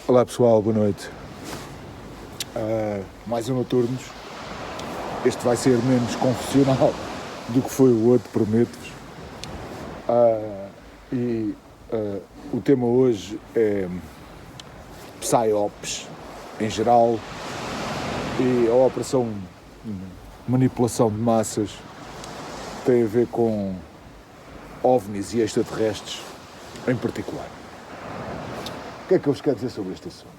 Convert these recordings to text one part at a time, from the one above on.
Olá pessoal, boa noite. Mais um Noturnos. Este vai ser menos confessional do que foi o outro, prometo-vos. O tema hoje é PSYOPs em geral e a operação manipulação de massas tem a ver com OVNIs e extraterrestres em particular. O que é que eu vos quero dizer sobre este assunto?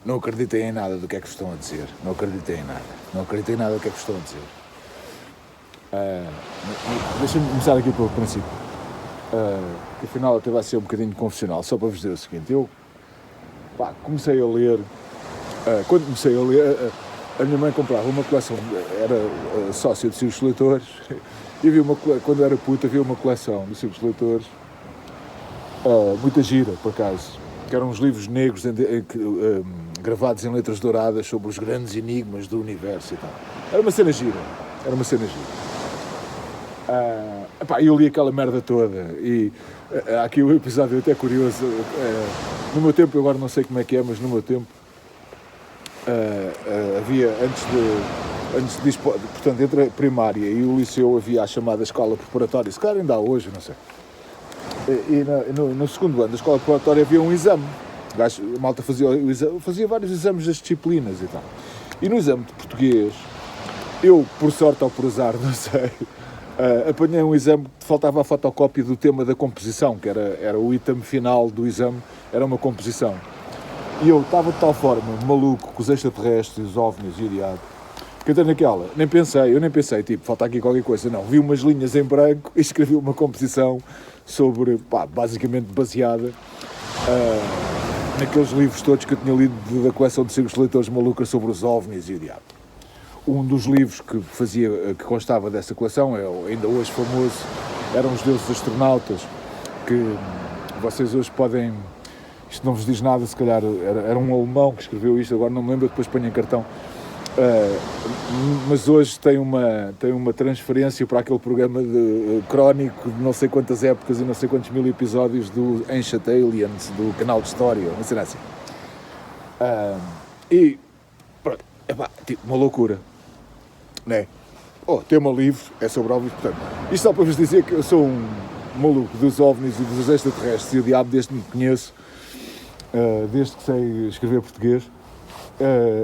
Não acreditem em nada do que é que vos estão a dizer. Não acreditem em nada. Não acreditem em nada do que é que vos estão a dizer. Deixem-me começar aqui pelo princípio. Que afinal até vai ser um bocadinho confessional. Só para vos dizer o seguinte. Eu comecei a ler... quando comecei a ler... A minha mãe comprava uma coleção... Era sócia de Círculos Leitores. E quando era puta havia uma coleção de Círculos Leitores. Muita gira, por acaso. Que eram uns livros negros gravados em letras douradas sobre os grandes enigmas do universo e tal. Era uma cena gira. Eu li aquela merda toda e há aqui um episódio até curioso. No meu tempo, eu agora não sei como é que é, mas no meu tempo havia, portanto, entre a primária e o liceu havia a chamada escola preparatória. Se calhar ainda há hoje, não sei. E no segundo ano da escola preparatória havia um exame. A malta fazia vários exames das disciplinas e tal. E no exame de português, eu, por sorte ou por azar, não sei, apanhei um exame que faltava a fotocópia do tema da composição, que era o item final do exame, era uma composição. E eu estava de tal forma maluco com os extraterrestres, os OVNIs e o diabo, que até naquela, eu nem pensei, tipo, falta aqui qualquer coisa, não. Vi umas linhas em branco e escrevi uma composição sobre, basicamente baseada naqueles livros todos que eu tinha lido da coleção de Círculos Leitores malucas sobre os OVNIs e o diabo. Um dos livros que constava dessa coleção, ainda hoje famoso, eram Os Deuses Astronautas, que vocês hoje podem... Isto não vos diz nada, se calhar era um alemão que escreveu isto, agora não me lembro, depois ponho em cartão. Mas hoje tem uma transferência para aquele programa crónico de não sei quantas épocas e não sei quantos mil episódios do Ancient Aliens, do canal de História, não sei assim. E pronto, tipo, uma loucura, né? Tema livre é sobre OVNIs, portanto, isto só para vos dizer que eu sou um maluco dos OVNIs e dos extraterrestres e o diabo desde que me conheço, desde que sei escrever português.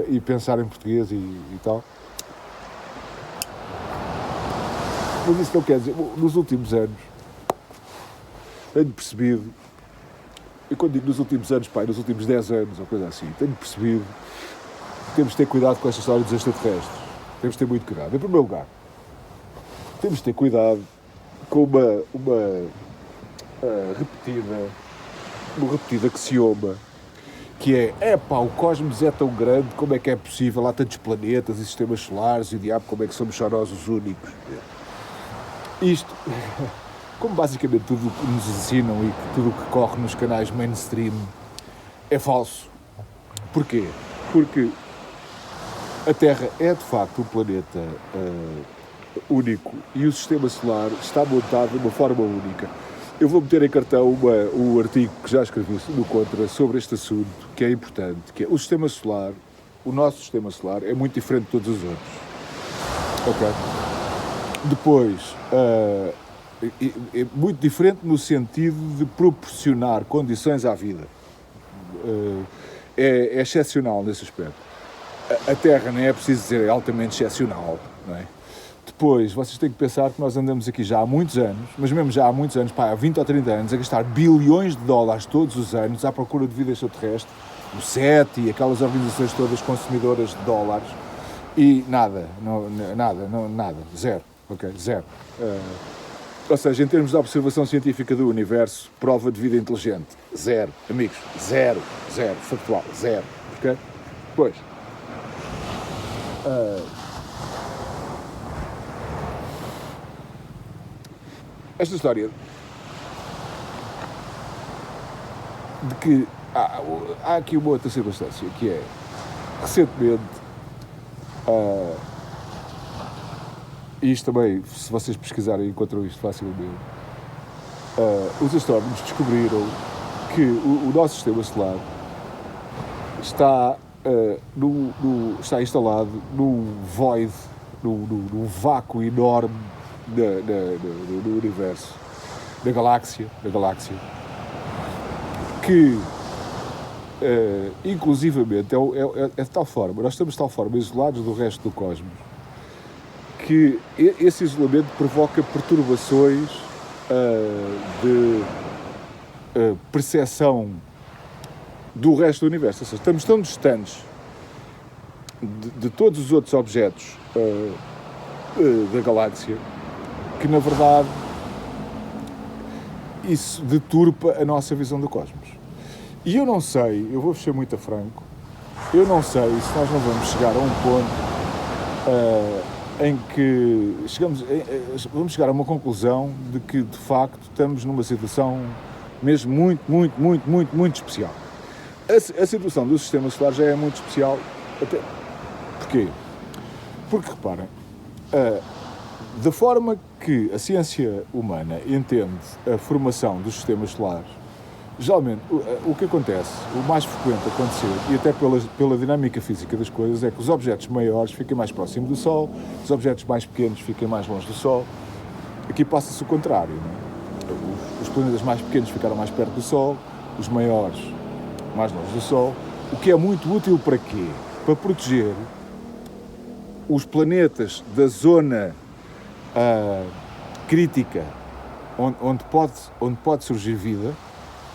E pensar em português e tal. Mas isso não quer dizer, nos últimos anos tenho percebido, e quando digo nos últimos anos, nos últimos 10 anos ou coisa assim, tenho percebido que temos de ter cuidado com esta história dos extraterrestres. Temos de ter muito cuidado. Em primeiro lugar, temos de ter cuidado com uma repetida axioma, que o cosmos é tão grande, como é que é possível, há tantos planetas e sistemas solares, e o diabo, como é que somos só nós os únicos? Isto, como basicamente tudo o que nos ensinam e tudo o que corre nos canais mainstream é falso. Porquê? Porque a Terra é de facto um planeta único e o sistema solar está montado de uma forma única. Eu vou meter em cartão o artigo que já escrevi no Contra sobre este assunto, que é importante, que é o sistema solar, o nosso sistema solar é muito diferente de todos os outros. Ok? Depois, é muito diferente no sentido de proporcionar condições à vida. É excepcional nesse aspecto. A Terra, nem é preciso dizer, é altamente excepcional, não é? Depois, vocês têm que pensar que nós andamos aqui já há muitos anos, mas mesmo já há muitos anos, há 20 ou 30 anos, a gastar bilhões de dólares todos os anos à procura de vida extraterrestre, o SET e aquelas organizações todas consumidoras de dólares, e nada, zero, ok, zero. Ou seja, em termos de observação científica do universo, prova de vida inteligente, zero, amigos, zero, factual, zero, ok? Pois. Esta história de que há aqui uma outra circunstância, que é, recentemente, e isto também, se vocês pesquisarem, encontram isto facilmente, os astrónomos descobriram que o nosso sistema solar está, está instalado no void, no vácuo enorme do universo, da galáxia, que inclusivamente é de tal forma, nós estamos de tal forma isolados do resto do cosmos, que esse isolamento provoca perturbações de percepção do resto do universo. Ou seja, estamos tão distantes de todos os outros objetos da galáxia que, na verdade, isso deturpa a nossa visão do cosmos. E eu não sei, eu vou ser muito franco, eu não sei se nós não vamos chegar a um ponto em que vamos chegar a uma conclusão de que, de facto, estamos numa situação mesmo muito especial. A situação do Sistema Solar já é muito especial. Até. Porquê? Porque, reparem, da forma que a ciência humana entende a formação dos sistemas solares, geralmente o que acontece, o mais frequente acontecer, e até pela dinâmica física das coisas, é que os objetos maiores fiquem mais próximos do Sol, os objetos mais pequenos fiquem mais longe do Sol. Aqui passa-se o contrário, não é? Os planetas mais pequenos ficaram mais perto do Sol, os maiores mais longe do Sol, o que é muito útil para quê? Para proteger os planetas da zona crítica, onde pode surgir vida,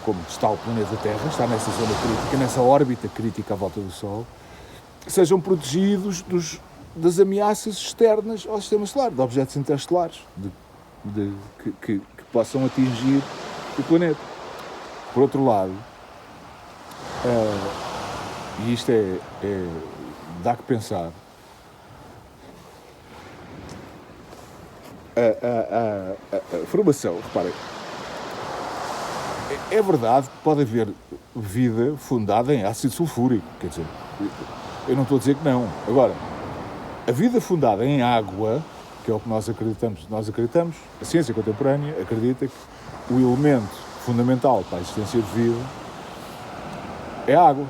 como está o planeta Terra, está nessa zona crítica, nessa órbita crítica à volta do Sol, sejam protegidos das ameaças externas ao Sistema Solar, de objetos interestelares que possam atingir o planeta. Por outro lado, e isto dá que pensar, a formação, reparem, é verdade que pode haver vida fundada em ácido sulfúrico, quer dizer, eu não estou a dizer que não. Agora, a vida fundada em água, que é o que nós acreditamos, a ciência contemporânea acredita que o elemento fundamental para a existência de vida é a água.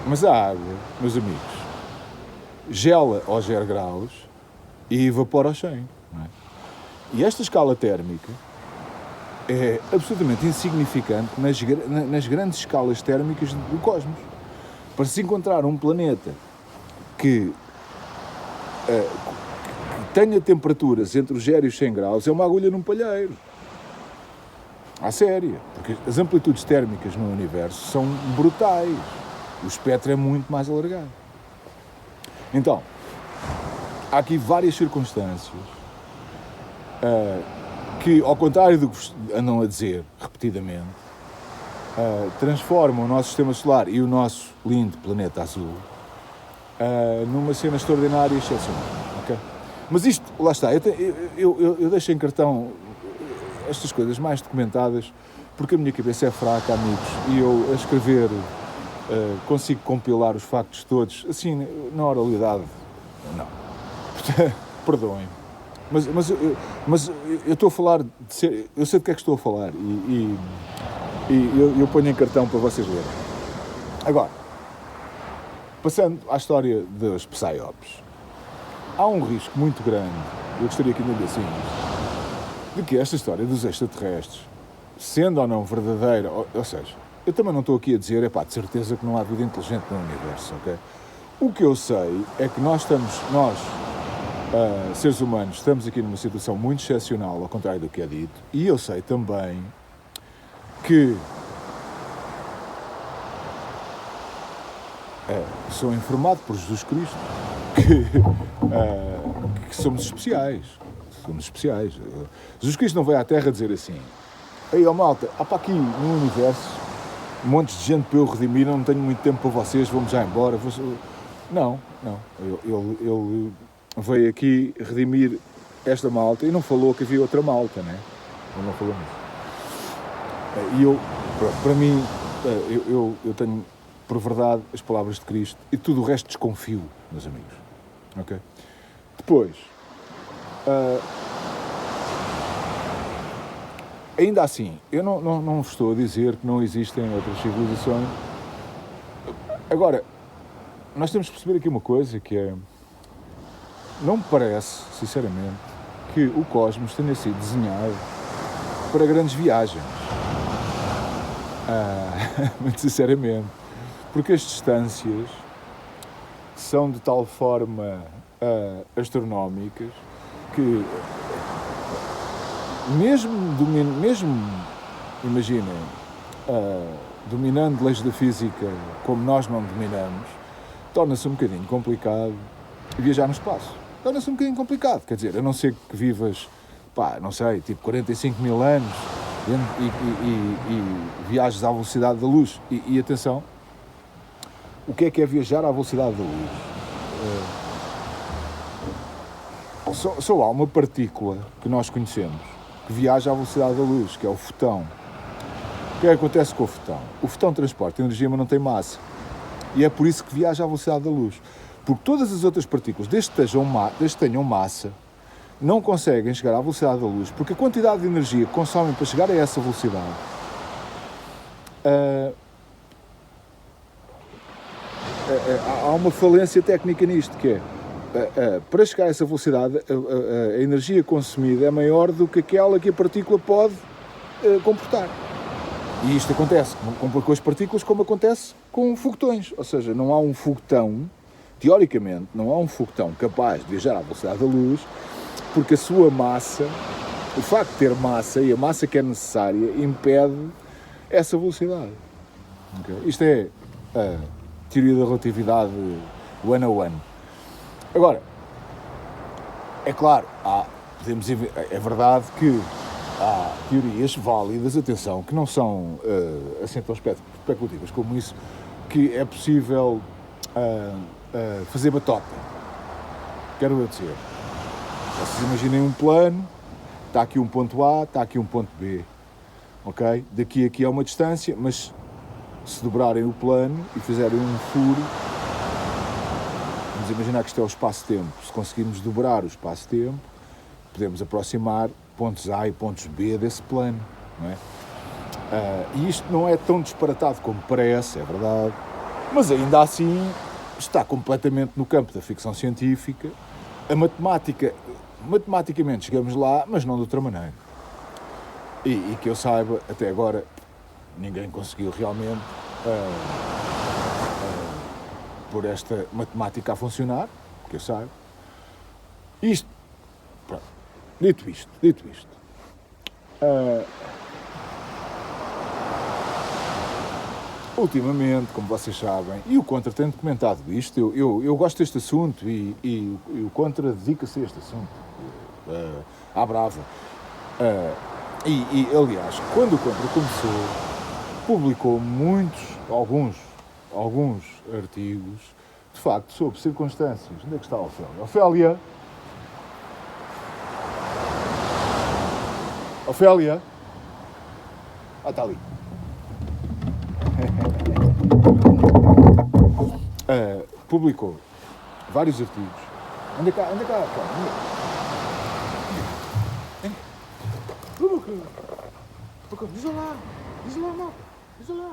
Mas a água, meus amigos, gela aos 0 graus e evapora aos 100. Não é? E esta escala térmica é absolutamente insignificante nas grandes escalas térmicas do cosmos. Para se encontrar um planeta que tenha temperaturas entre os 0 e os 100 graus, é uma agulha num palheiro. À séria. Porque as amplitudes térmicas no universo são brutais. O espectro é muito mais alargado. Então, há aqui várias circunstâncias que, ao contrário do que andam a dizer repetidamente, transformam o nosso Sistema Solar e o nosso lindo planeta azul numa cena extraordinária e excepcional. Okay? Mas isto, lá está, eu deixo em cartão estas coisas mais documentadas porque a minha cabeça é fraca, amigos, e eu a escrever consigo compilar os factos todos, assim, na oralidade, não. Perdoem. Mas eu estou a falar, eu sei de que é que estou a falar e eu ponho em cartão para vocês lerem. Agora, passando à história das PSYOPs, há um risco muito grande, eu gostaria que ainda dissem de que esta história dos extraterrestres, sendo ou não verdadeira, ou seja, eu também não estou aqui a dizer, de certeza que não há vida inteligente no universo, ok? O que eu sei é que nós, seres humanos, estamos aqui numa situação muito excepcional, ao contrário do que é dito, e eu sei também que sou informado por Jesus Cristo que somos especiais. Jesus Cristo não veio à Terra dizer assim: ei, malta, há para aqui no universo um monte de gente para eu redimir, não tenho muito tempo para vocês, vamos já embora. Não. Ele veio aqui redimir esta malta e não falou que havia outra malta, né? Ele não falou nisso. E para mim, eu tenho por verdade as palavras de Cristo e tudo o resto desconfio, meus amigos. Ok? Depois, ainda assim, eu não estou a dizer que não existem outras civilizações. Agora, nós temos que perceber aqui uma coisa, que é, não me parece, sinceramente, que o cosmos tenha sido desenhado para grandes viagens. Muito sinceramente. Porque as distâncias são de tal forma astronómicas que, mesmo imaginem, dominando leis da física como nós não dominamos, torna-se um bocadinho complicado viajar no espaço. Torna-se um bocadinho complicado, quer dizer, a não ser que vivas, não sei, tipo 45 mil anos e viajes à velocidade da luz. E atenção, o que é viajar à velocidade da luz? Só há uma partícula que nós conhecemos que viaja à velocidade da luz, que é o fotão. O que é que acontece com o fotão? O fotão transporta energia, mas não tem massa. E é por isso que viaja à velocidade da luz. Porque todas as outras partículas, desde que tenham massa, não conseguem chegar à velocidade da luz, porque a quantidade de energia que consomem para chegar a essa velocidade há uma falência técnica nisto, que é, para chegar a essa velocidade, a energia consumida é maior do que aquela que a partícula pode comportar. E isto acontece com as partículas como acontece com foguetões. Ou seja, não há um foguetão, teoricamente, não há um foguetão capaz de viajar à velocidade da luz, porque a sua massa, o facto de ter massa e a massa que é necessária, impede essa velocidade. Okay? Isto é a teoria da relatividade 101. Agora, é claro, é verdade que há teorias válidas, atenção, que não são assim tão especulativas como isso, que é possível fazer batota. Quero eu dizer. Vocês imaginem um plano, está aqui um ponto A, está aqui um ponto B. Ok? Daqui a aqui é uma distância, mas se dobrarem o plano e fizerem um furo, vamos imaginar que isto é o espaço-tempo. Se conseguirmos dobrar o espaço-tempo, podemos aproximar pontos A e pontos B desse plano, não é? E isto não é tão disparatado como parece, é verdade, mas ainda assim está completamente no campo da ficção científica. A matemática, matematicamente chegamos lá, mas não de outra maneira. E que eu saiba, até agora, ninguém conseguiu realmente pôr esta matemática a funcionar, que eu saiba. Isto, pronto, dito isto, ultimamente, como vocês sabem, e o Contra tem documentado isto, eu gosto deste assunto e o Contra dedica-se a este assunto, à brava. Aliás, quando o Contra começou, publicou alguns artigos, de facto, sobre circunstâncias. Onde é que está a Ofélia? Ofélia? Ofélia? Está ali. Publicou vários artigos. Anda cá. Diz lá, mal. Diz lá.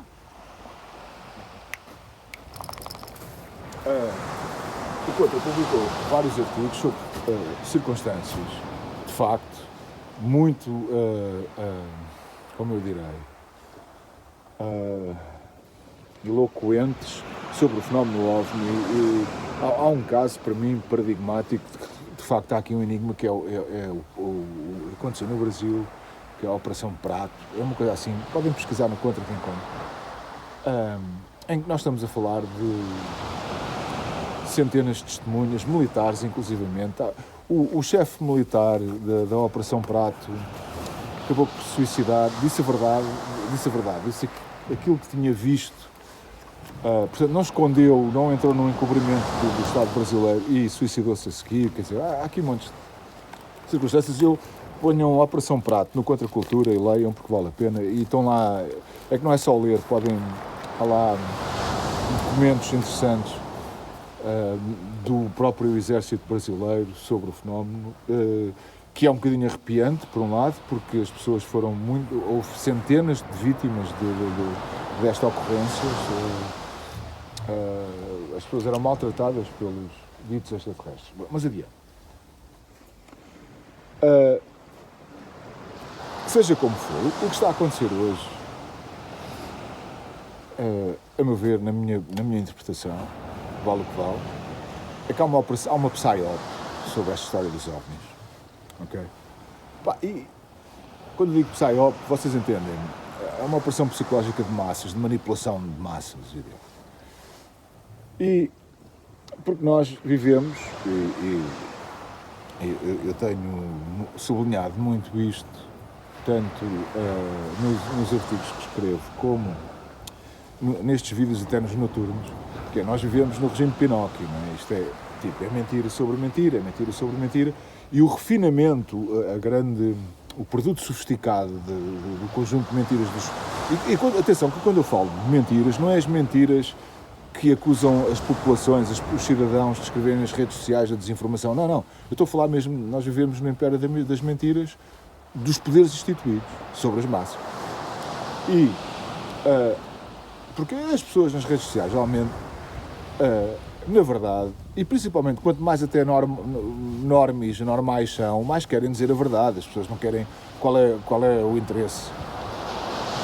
O Contra publicou vários artigos sobre circunstâncias, de facto, muito, como eu direi, eloquentes sobre o fenómeno OVNI. E há um caso, para mim, paradigmático, de facto há aqui um enigma, que aconteceu no Brasil, que é a Operação Prato. É uma coisa assim, podem pesquisar no Contra quem conta, em que nós estamos a falar de centenas de testemunhas, militares inclusivamente. O chefe militar da Operação Prato acabou por se suicidar, disse a verdade, disse aquilo que tinha visto. Portanto, não escondeu, não entrou num encobrimento do Estado brasileiro e suicidou-se a seguir. Quer dizer, há aqui muitas circunstâncias. Ponham a Operação Prato no Contra Cultura e leiam, porque vale a pena. E estão lá, é que não é só ler, há lá documentos interessantes do próprio Exército Brasileiro sobre o fenómeno. que é um bocadinho arrepiante, por um lado, porque as pessoas houve centenas de vítimas desta ocorrência. As pessoas eram maltratadas pelos ditos extraterrestres. Mas adiante. Seja como for, o que está a acontecer hoje, a meu ver, na minha interpretação, vale o que vale, é que há uma psyop sobre esta história dos OVNIs. Ok? E quando digo psyop, vocês entendem, é uma operação psicológica de massas, de manipulação de massas. E porque nós vivemos, e eu tenho sublinhado muito isto, tanto nos artigos que escrevo, como nestes vídeos eternos noturnos, que nós vivemos no regime de Pinóquio, não é? Isto é mentira sobre mentira, é mentira sobre mentira, e o refinamento, o produto sofisticado do conjunto de mentiras atenção, que quando eu falo de mentiras, não é as mentiras que acusam as populações, os cidadãos de escreverem nas redes sociais a desinformação. Não. Eu estou a falar mesmo, nós vivemos no império das mentiras dos poderes instituídos sobre as massas. Porque as pessoas nas redes sociais, geralmente, na verdade, e principalmente quanto mais até normais são, mais querem dizer a verdade. As pessoas não querem... Qual é o interesse?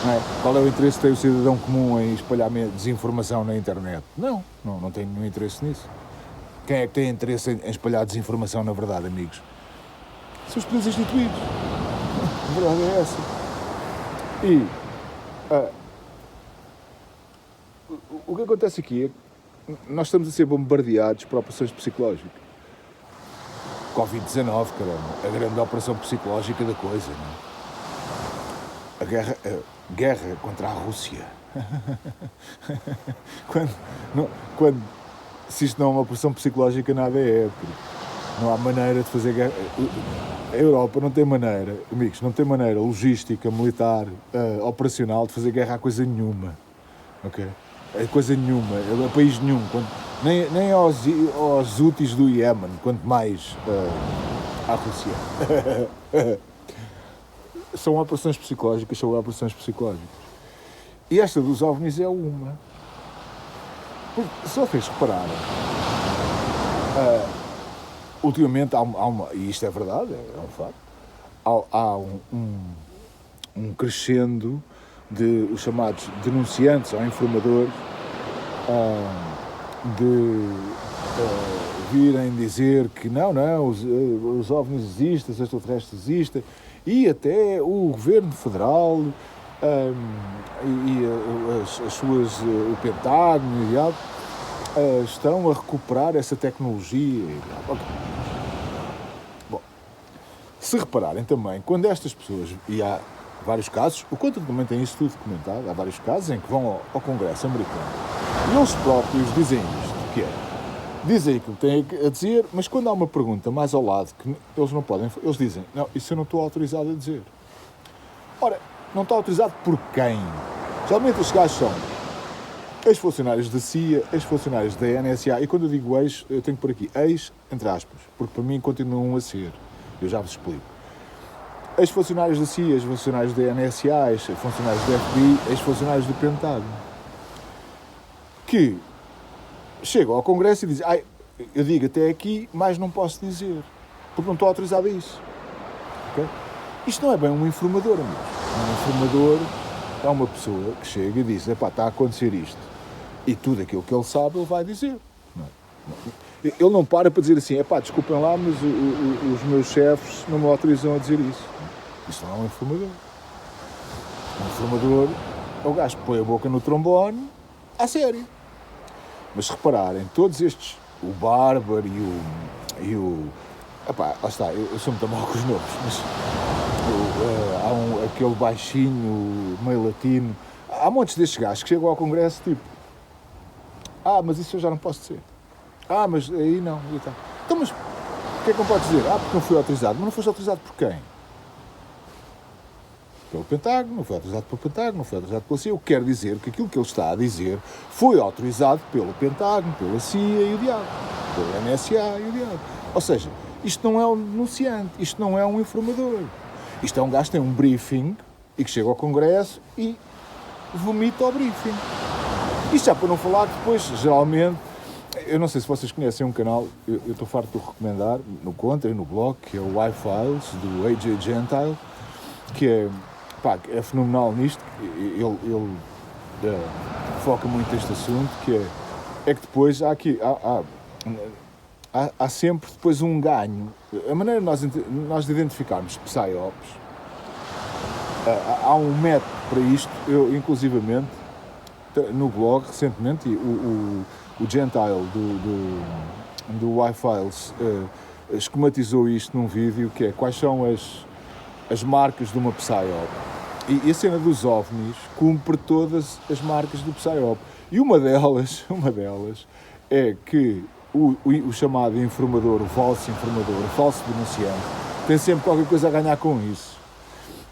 Não é? Qual é o interesse que tem o cidadão comum em espalhar desinformação na internet? Não tem nenhum interesse nisso. Quem é que tem interesse em espalhar desinformação na verdade, amigos? São os poderes instituídos. A verdade é essa. O que acontece aqui é que nós estamos a ser bombardeados por operações psicológicas. Covid-19, caramba, a grande operação psicológica da coisa, não é? A guerra contra a Rússia. Se isto não é uma operação psicológica, nada é. Não há maneira de fazer guerra. A Europa não tem maneira, amigos, não tem maneira logística, militar, operacional de fazer guerra a coisa nenhuma. Ok? A coisa nenhuma, a país nenhum. Nem aos Houthis do Iémen, quanto mais à Rússia. São operações psicológicas. E esta dos OVNIs é uma. Porque, se vocês repararem, ultimamente há uma, e isto é verdade, é um facto, há um crescendo de os chamados denunciantes ou informadores de virem dizer que não, os OVNIs existem, os extraterrestres existem, e até o Governo Federal o Pentágono e estão a recuperar essa tecnologia. Bom, se repararem também, quando estas pessoas, e há vários casos, o Contra também tem isso tudo documentado, há vários casos em que vão ao Congresso americano e eles próprios dizem isto, que é, dizem aquilo que têm a dizer, mas quando há uma pergunta mais ao lado que eles não podem, eles dizem, não, isso eu não estou autorizado a dizer. Ora, não está autorizado por quem? Geralmente os gajos são ex-funcionários da CIA, ex-funcionários da NSA, e quando eu digo ex, eu tenho que pôr aqui ex, entre aspas, porque para mim continuam a ser, eu já vos explico. Ex-funcionários da CIA, ex-funcionários da NSA, ex-funcionários da FBI, ex-funcionários do Pentágono, que chegam ao Congresso e dizem, eu digo até aqui, mas não posso dizer, porque não estou autorizado a isso. Okay? Isto não é bem um informador, amigos. Um informador é uma pessoa que chega e diz, está a acontecer isto. E tudo aquilo que ele sabe, ele vai dizer. Ele não para dizer assim, desculpem lá, mas os meus chefes não me autorizam a dizer isso. Isso não é um informador. Um informador é o gajo que põe a boca no trombone, a sério. Mas se repararem, todos estes, o Bárbaro e o lá está, eu sou muito mal com os nomes, mas há aquele baixinho, meio latino, há montes destes gajos que chegam ao Congresso tipo, mas isso eu já não posso dizer. Mas aí não, e tal. Então, mas o que é que não pode dizer? Porque não fui autorizado. Mas não foste autorizado por quem? Pelo Pentágono, não foi autorizado pelo Pentágono, não foi autorizado pela CIA. O que quer dizer que aquilo que ele está a dizer foi autorizado pelo Pentágono, pela CIA e o diabo, pela NSA e o diabo. Ou seja, Isto não é um denunciante, isto não é um informador. Isto é um gajo que tem um briefing e que chega ao Congresso e vomita ao briefing. Isto já para não falar que depois, geralmente, eu não sei se vocês conhecem um canal, eu estou farto de o recomendar, no Contra e no blog, que é o Y-Files, do AJ Gentile, que é fenomenal nisto. Ele foca muito neste assunto, que é que depois há sempre depois um ganho. A maneira de nós identificarmos PSYOPs, há um método para isto. Eu, inclusivamente, no blog, recentemente, o Gentile do Y-Files esquematizou isto num vídeo, que é quais são as marcas de uma PSYOP. E a cena dos OVNIs cumpre todas as marcas do PSYOP. E uma delas é que o chamado informador, o falso denunciante, tem sempre qualquer coisa a ganhar com isso.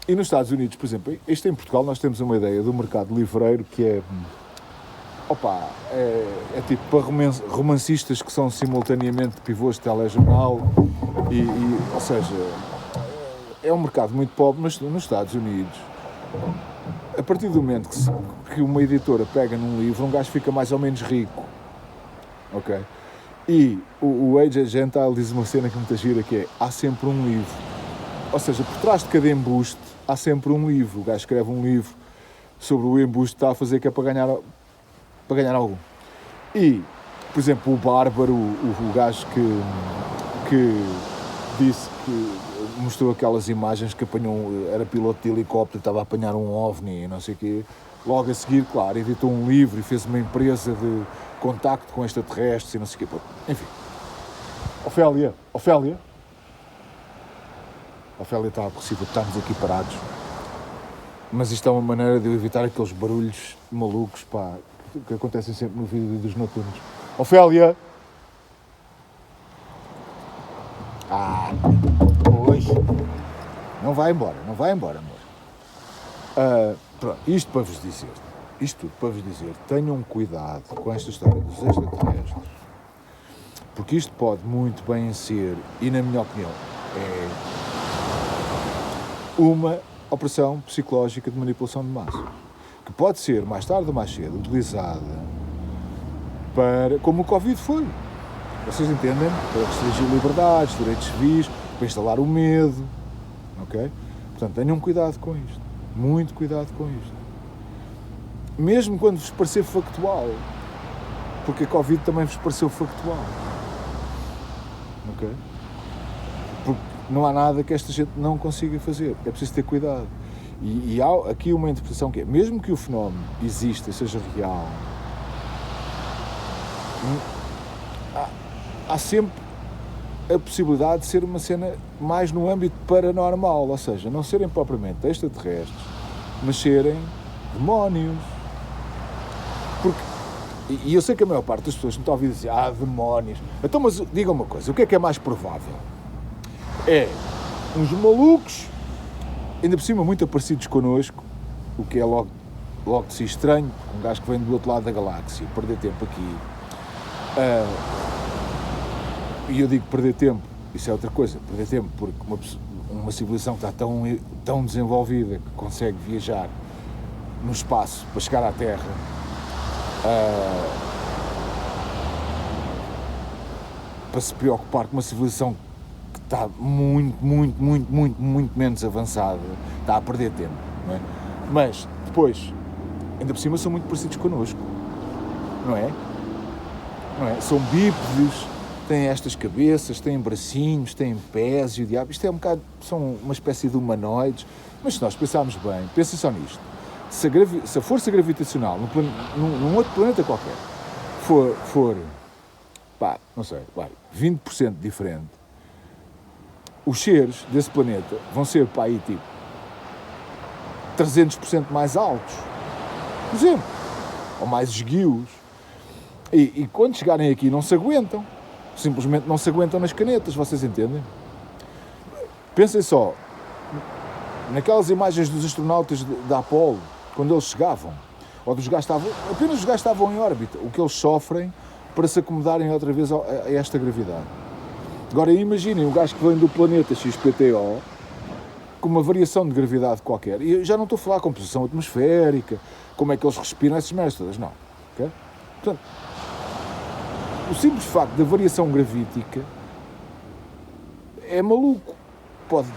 E nos Estados Unidos, por exemplo, isto em Portugal, nós temos uma ideia do mercado livreiro que é tipo para romancistas que são simultaneamente pivôs de telejornal, ou seja, é um mercado muito pobre, mas nos Estados Unidos, a partir do momento que uma editora pega num livro, um gajo fica mais ou menos rico, ok? E o AJ Gentile diz uma cena que me gira, que é, há sempre um livro. Ou seja, por trás de cada embuste, há sempre um livro. O gajo escreve um livro sobre o embuste que está a fazer, que é para ganhar algo. E, por exemplo, o Bárbaro, o gajo que disse que mostrou aquelas imagens que era piloto de helicóptero, estava a apanhar um OVNI e não sei o quê. Logo a seguir, claro, editou um livro e fez uma empresa de contacto com extraterrestres e não sei o quê. Enfim. Ofélia está aborrecida, estamos aqui parados. Mas isto é uma maneira de eu evitar aqueles barulhos malucos, que acontecem sempre no vídeo dos noturnos. Ofélia! Pois. Não vai embora, amor. Pronto, isto tudo para vos dizer, tenham cuidado com esta história dos extraterrestres, porque isto pode muito bem ser, e na minha opinião, é uma operação psicológica de manipulação de massa, que pode ser, mais tarde ou mais cedo, utilizada como o Covid foi. Vocês entendem? Para restringir liberdades, direitos civis, para instalar o medo, ok? Portanto, tenham cuidado com isto. Muito cuidado com isto. Mesmo quando vos parecer factual, porque a Covid também vos pareceu factual, ok? Porque não há nada que esta gente não consiga fazer, é preciso ter cuidado. E há aqui uma interpretação que é, mesmo que o fenómeno exista e seja real, há sempre a possibilidade de ser uma cena mais no âmbito paranormal, ou seja, não serem propriamente extraterrestres, mas serem demónios. Porque, e eu sei que a maior parte das pessoas não está a ouvir dizer, demónios. Então, mas diga uma coisa, o que é mais provável? É uns malucos, ainda por cima muito parecidos connosco, o que é logo de si estranho, um gajo que vem do outro lado da galáxia, perder tempo aqui. E eu digo perder tempo, isso é outra coisa, perder tempo porque uma civilização que está tão desenvolvida que consegue viajar no espaço para chegar à Terra, para se preocupar com uma civilização que está muito menos avançada, está a perder tempo, não é? Mas depois, ainda por cima, são muito parecidos connosco, não é? São bípedes, têm estas cabeças, têm bracinhos, têm pés e o diabo. Isto é são uma espécie de humanoides. Mas se nós pensarmos bem, pensem só nisto. Se a força gravitacional num outro planeta qualquer for 20% diferente, os seres desse planeta vão ser, tipo 300% mais altos, por exemplo, ou mais esguios. E quando chegarem aqui não se aguentam. Simplesmente não se aguentam nas canetas, vocês entendem? Pensem só naquelas imagens dos astronautas da Apollo, quando eles chegavam, ou apenas os gajos estavam em órbita, o que eles sofrem para se acomodarem outra vez a esta gravidade. Agora imaginem um gajo que vem do planeta XPTO com uma variação de gravidade qualquer. E eu já não estou a falar de composição atmosférica, como é que eles respiram, essas merdas todas, não. Okay? Portanto, o simples facto da variação gravítica é maluco. Pode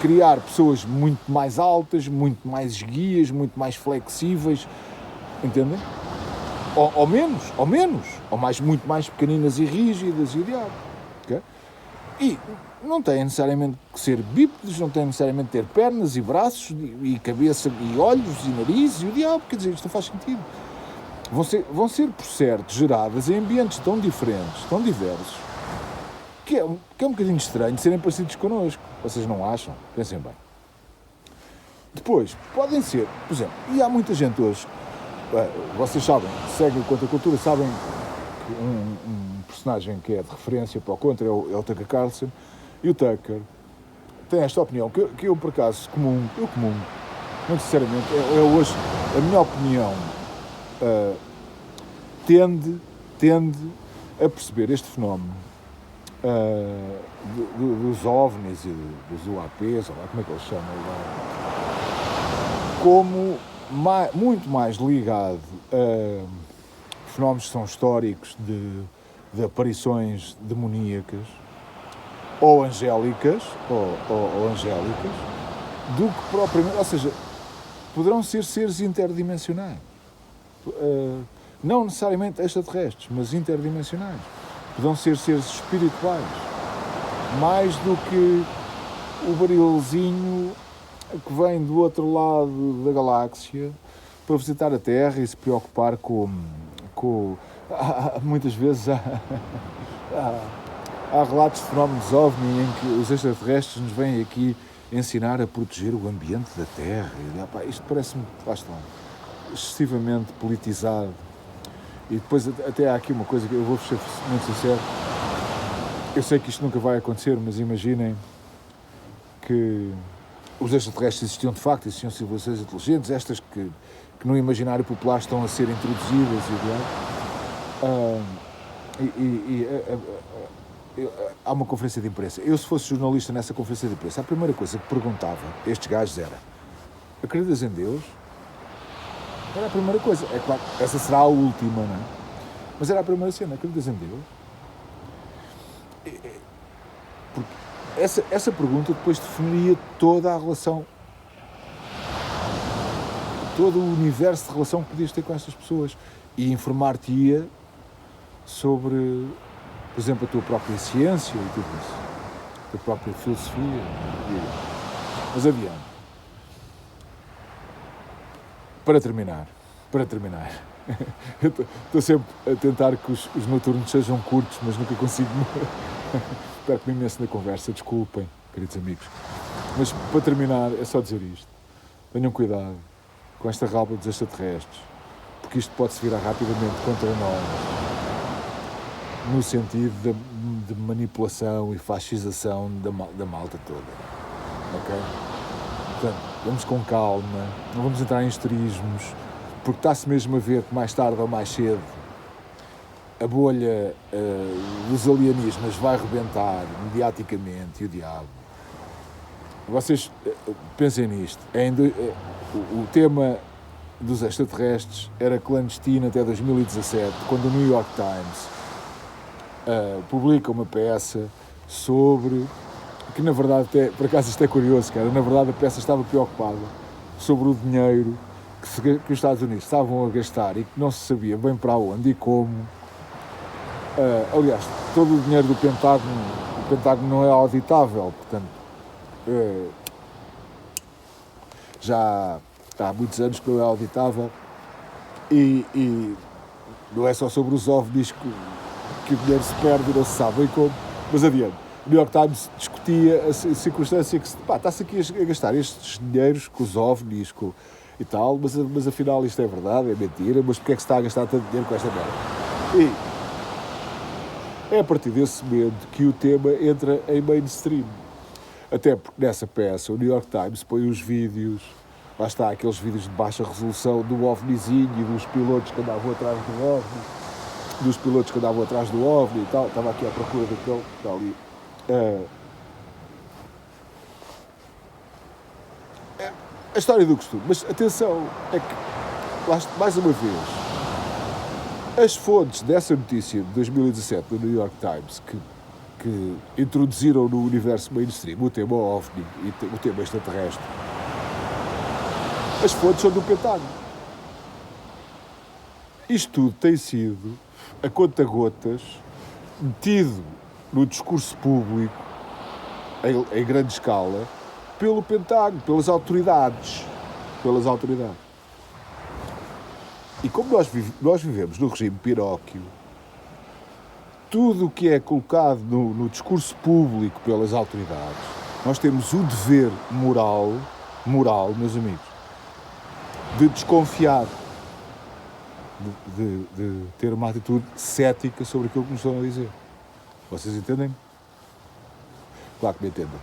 criar pessoas muito mais altas, muito mais esguias, muito mais flexíveis, entendem? Ou menos, ou muito mais pequeninas e rígidas e o diabo. Okay? E não têm necessariamente que ser bípedes, não têm necessariamente que ter pernas e braços e cabeça e olhos e nariz e o diabo, quer dizer, isto não faz sentido. Vão ser, por certo, geradas em ambientes tão diferentes, tão diversos, que é um bocadinho estranho serem parecidos connosco. Vocês não acham? Pensem bem. Depois, podem ser, por exemplo, e há muita gente hoje, vocês sabem, seguem o Contra a Cultura, sabem que um personagem que é de referência para o Contra é o Tucker Carlson, e o Tucker tem esta opinião, que eu por acaso muito sinceramente, é hoje, a minha opinião tende a perceber este fenómeno dos OVNIs e dos UAPs, ou lá como é que eles chamam, como muito mais ligado a fenómenos que são históricos de aparições demoníacas ou angélicas, do que propriamente, ou seja, poderão ser seres interdimensionais. Não necessariamente extraterrestres, mas interdimensionais. Poderão ser seres espirituais, mais do que o barilzinho que vem do outro lado da galáxia para visitar a Terra e se preocupar com muitas vezes há relatos de fenómenos OVNI em que os extraterrestres nos vêm aqui ensinar a proteger o ambiente da Terra. E, isto parece-me, lá está, excessivamente politizado. E depois até há aqui uma coisa que eu vou ser muito sincero. Eu sei que isto nunca vai acontecer, mas imaginem que os extraterrestres existiam de facto, existiam civilizações inteligentes, estas que no imaginário popular estão a ser introduzidas há uma conferência de imprensa. Eu, se fosse jornalista nessa conferência de imprensa, a primeira coisa que perguntava a estes gajos era: acreditas em Deus? Era a primeira coisa. É claro, essa será a última, não é? Mas era a primeira cena: acreditas em Deus? Porque essa pergunta depois definiria toda a relação, todo o universo de relação que podias ter com estas pessoas e informar-te-ia sobre, por exemplo, a tua própria ciência e tudo isso, a tua própria filosofia. Mas adiante. Para terminar, eu estou sempre a tentar que os noturnos sejam curtos, mas nunca consigo. Perco-me imenso na conversa, desculpem, queridos amigos. Mas para terminar, é só dizer isto: tenham cuidado com esta ralva dos extraterrestres, porque isto pode-se virar rapidamente contra nós, no sentido de manipulação e fascização da malta toda. Ok? Portanto, vamos com calma, não vamos entrar em histerismos, porque está-se mesmo a ver que mais tarde ou mais cedo a bolha dos alienígenas vai rebentar mediaticamente e o diabo. Vocês pensem nisto. O tema dos extraterrestres era clandestino até 2017, quando o New York Times publica uma peça sobre, que na verdade, até, por acaso isto é curioso, cara, na verdade a peça estava preocupada sobre o dinheiro que os Estados Unidos estavam a gastar e que não se sabia bem para onde e como. Aliás, todo o dinheiro do Pentágono não é auditável, portanto, já há muitos anos que não é auditável e não é só sobre os OVNIs que o dinheiro se perde e não se sabe bem como, mas adiante. O New York Times discutia a circunstância que está-se aqui a gastar estes dinheiros com os OVNIs e tal, mas afinal isto é verdade, é mentira, mas porque é que se está a gastar tanto dinheiro com esta merda? E é a partir desse momento que o tema entra em mainstream. Até porque nessa peça o New York Times põe os vídeos, lá está, aqueles vídeos de baixa resolução do OVNIzinho e dos pilotos que andavam atrás do OVNI, dos pilotos que andavam atrás do OVNI e tal. Estava aqui à procura daquele que está ali. A história do costume. Mas atenção, é que, mais uma vez, as fontes dessa notícia de 2017 do New York Times que introduziram no universo mainstream o tema OVNI e o tema extraterrestre, as fontes são do Pentágono. Isto tudo tem sido, a conta-gotas, metido no discurso público, em grande escala, pelo Pentágono, pelas autoridades. E como nós vivemos no regime Pinóquio, tudo o que é colocado no discurso público pelas autoridades, nós temos o dever moral, meus amigos, de desconfiar, de ter uma atitude cética sobre aquilo que nos estão a dizer. Vocês entendem? Claro que me entendem.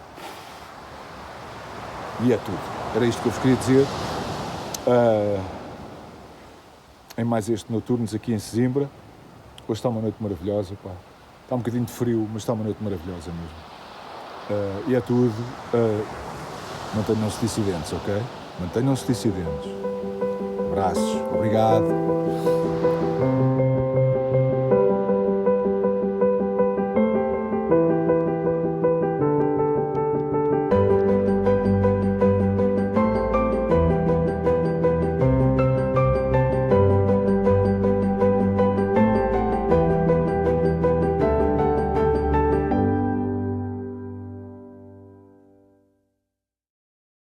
E é tudo. Era isto que eu vos queria dizer. Em mais este Noturnos aqui em Sesimbra. Hoje está uma noite maravilhosa, pá. Está um bocadinho de frio, mas está uma noite maravilhosa mesmo. E é tudo. Mantenham-se dissidentes, ok? Mantenham-se dissidentes. Abraços. Obrigado.